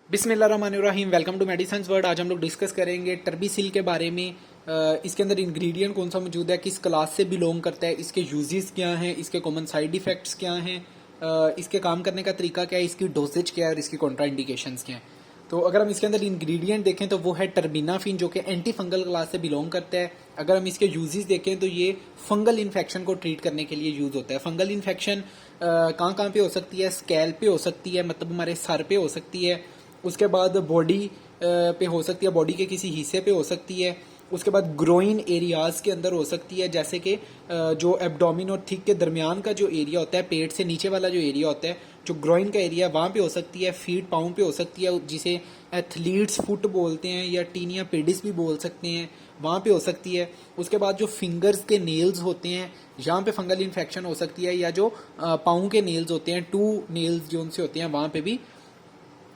बिस्मिल्लाहिर्रहमानिर्रहीम। Welcome to medicines word. आज हम लोग डिस्कस करेंगे टर्बीसिल के बारे में। इसके अंदर इंग्रेडिएंट कौन सा मौजूद है, किस क्लास से बिलोंग करता है, इसके यूजेस क्या हैं, इसके कॉमन साइड इफेक्ट्स क्या हैं, इसके काम करने का तरीका क्या है, इसकी डोसेज क्या है और इसकी कॉन्ट्राइंडिकेशंस क्या हैं। तो अगर हम इसके अंदर इंग्रेडिएंट देखें तो वो है टर्बिनाफिन, जो कि एंटी फंगल क्लास से बिलोंग करता है। अगर हम इसके यूजेस देखें तो ये फंगल इन्फेक्शन को ट्रीट करने के लिए यूज होता है। फंगल इन्फेक्शन कहाँ कहाँ पे हो सकती है? स्कैल्प पे हो सकती है, मतलब हमारे सर पे हो सकती है। उसके बाद बॉडी पे हो सकती है, बॉडी के किसी हिस्से पे हो सकती है। उसके बाद ग्रोइन एरियाज के अंदर हो सकती है, जैसे कि जो एब्डोमिन और थिक के दरमियान का जो एरिया होता है, पेट से नीचे वाला जो एरिया होता है, जो ग्रोइन का एरिया, वहाँ पे हो सकती है। फीट पाँव पे हो सकती है, जिसे एथलीट्स फुट बोलते हैं या टीनिया पेडिस भी बोल सकते हैं, वहाँ पे हो सकती है। उसके बाद जो फिंगर्स के नेल्स होते हैं, यहाँ पे फंगल इन्फेक्शन हो सकती है। या जो पाँव के नेल्स होते हैं, 2 नेल्स जो उनसे होते हैं, वहाँ पे भी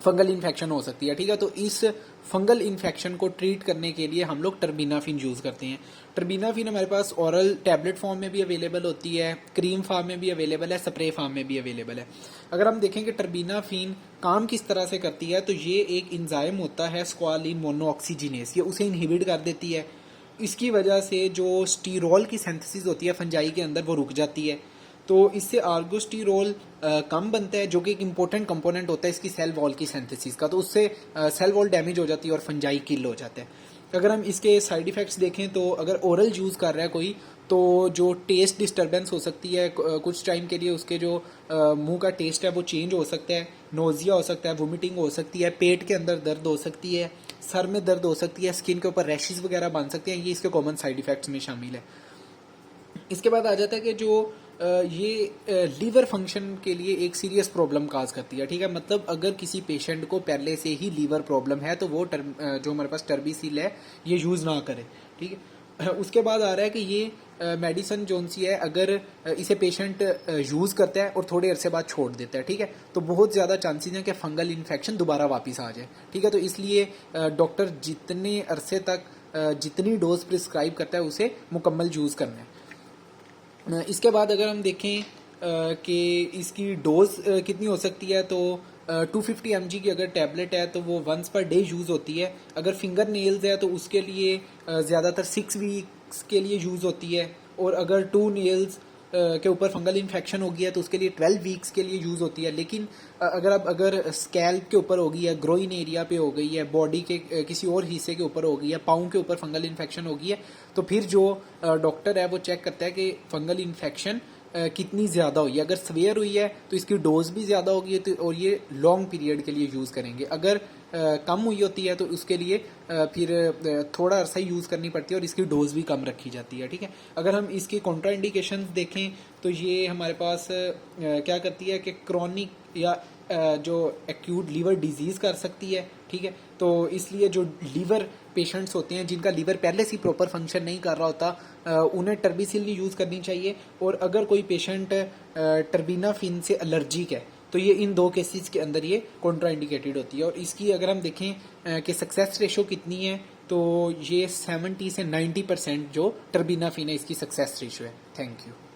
फंगल इन्फेक्शन हो सकती है। ठीक है, तो इस फंगल इन्फेक्शन को ट्रीट करने के लिए हम लोग टर्बिनाफिन यूज़ करते हैं। टर्बिनाफिन हमारे पास औरल टैबलेट फॉर्म में भी अवेलेबल होती है, क्रीम फॉर्म में भी अवेलेबल है, स्प्रे फॉर्म में भी अवेलेबल है। अगर हम देखें कि टर्बिनाफिन काम किस तरह से करती है, तो ये एक इंजाइम होता है स्क्वालिन मोनोऑक्सीजिनेस, ये उसे इनहिबिट कर देती है। इसकी वजह से जो स्टीरोल की सिंथेसिस होती है फंजाई के अंदर, वो रुक जाती है। तो इससे आर्गोस्टीरोल कम बनता है, जो कि एक इंपॉर्टेंट कंपोनेंट होता है इसकी सेल वॉल की सिंथेसिस का। तो उससे सेल वॉल डैमेज हो जाती है और फंजाई किल हो जाता है। अगर हम इसके साइड इफेक्ट्स देखें तो अगर ओरल यूज़ कर रहा है कोई, तो जो टेस्ट डिस्टर्बेंस हो सकती है कुछ टाइम के लिए, उसके जो मुंह का टेस्ट है वो चेंज हो सकता है, नोजिया हो सकता है, वोमिटिंग हो सकती है, पेट के अंदर दर्द हो सकती है, सर में दर्द हो सकती है, स्किन के ऊपर रैशेज वगैरह बन सकते हैं। ये इसके कॉमन साइड इफेक्ट्स में शामिल है। इसके बाद आ जाता है कि जो ये लीवर फंक्शन के लिए एक सीरियस प्रॉब्लम काज करती है। ठीक है, मतलब अगर किसी पेशेंट को पहले से ही लीवर प्रॉब्लम है तो वो जो हमारे पास टर्बीसिल है ये यूज़ ना करे। ठीक है, उसके बाद आ रहा है कि ये मेडिसिन जोन सी है, अगर इसे पेशेंट यूज़ करता है और थोड़े अरसे बाद छोड़ देता है, ठीक है, तो बहुत ज़्यादा चांसेस हैं कि फंगल इन्फेक्शन दोबारा वापस आ जाए। ठीक है, तो इसलिए डॉक्टर जितने अरसे तक जितनी डोज प्रिस्क्राइब करता है उसे मुकम्मल यूज़ करना है। इसके बाद अगर हम देखें कि इसकी डोज कितनी हो सकती है, तो 250 mg की अगर टैबलेट है तो वो वंस पर डे यूज़ होती है। अगर फिंगर नेल्स है तो उसके लिए ज़्यादातर 6 वीक्स के लिए यूज़ होती है। और अगर 2 नेल्स के ऊपर फंगल इन्फेक्शन हो गया है तो उसके लिए 12 वीक्स के लिए यूज़ होती है। लेकिन अगर स्कैल्प के ऊपर हो गई है, ग्रोइन एरिया पे हो गई है, बॉडी के किसी और हिस्से के ऊपर हो गई है, पाँव के ऊपर फंगल इन्फेक्शन हो गई है, तो फिर जो डॉक्टर है वो चेक करता है कि फंगल इन्फेक्शन कितनी ज़्यादा हुई है। अगर सवेयर हुई है तो इसकी डोज भी ज़्यादा होगी, तो और ये लॉन्ग पीरियड के लिए यूज़ करेंगे। अगर कम हुई होती है तो उसके लिए फिर थोड़ा अरसा ही यूज़ करनी पड़ती है और इसकी डोज भी कम रखी जाती है। ठीक है, अगर हम इसकी कॉन्ट्राइंडिकेशंस देखें तो ये हमारे पास क्या करती है कि क्रॉनिक या जो एक्यूट लीवर डिजीज़ कर सकती है। ठीक है, तो इसलिए जो लीवर पेशेंट्स होते हैं जिनका लीवर पहले से प्रॉपर फंक्शन नहीं कर रहा होता, उन्हें टर्बीसिल यूज़ करनी चाहिए। और अगर कोई पेशेंट टर्बिनाफिन से एलर्जिक है तो ये इन 2 केसेस के अंदर ये कॉन्ट्राइंडिकेटेड होती है। और इसकी अगर हम देखें कि सक्सेस रेशो कितनी है, तो ये 70 से 90% जो टर्बिनाफिन है इसकी सक्सेस रेशो है। Thank you.